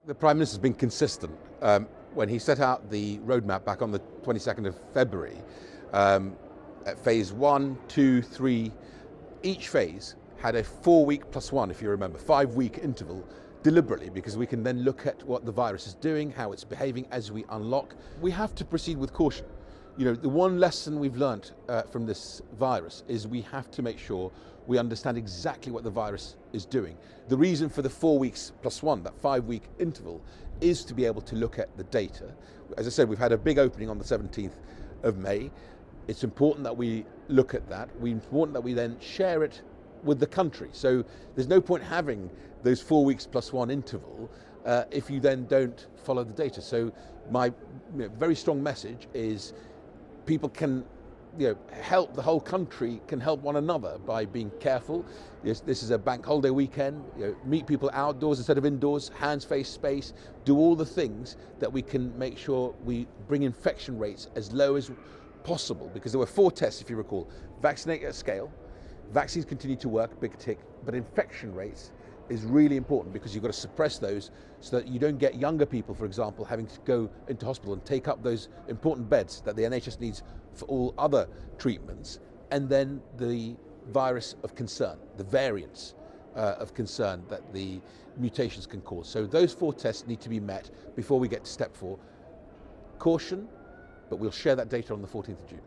The Prime Minister's been consistent. When he set out the roadmap back on the 22nd of February, at phase 1, 2, 3, each phase had a 4-week plus one, if you remember, 5-week interval deliberately, because we can then look at what the virus is doing, how it's behaving as we unlock. We have to proceed with caution. You know, the one lesson we've learnt from this virus is we have to make sure we understand exactly what the virus is doing. The reason for the 4 weeks plus one, that 5-week interval, is to be able to look at the data. As I said, we've had a big opening on the 17th of May. It's important that we look at that. It's important that we then share it with the country. So there's no point having those 4 weeks plus one interval if you then don't follow the data. So my very strong message is people can help, the whole country can help one another by being careful. This is a bank holiday weekend. Meet people outdoors instead of indoors, hands, face, space, do all the things that we can make sure we bring infection rates as low as possible, because there were 4 tests, if you recall. Vaccinate at scale, vaccines continue to work, big tick, but infection rates is really important because you've got to suppress those so that you don't get younger people, for example, having to go into hospital and take up those important beds that the NHS needs for all other treatments. And then the virus of concern, the variants of concern that the mutations can cause. So those 4 tests need to be met before we get to step 4. Caution, but we'll share that data on the 14th of June.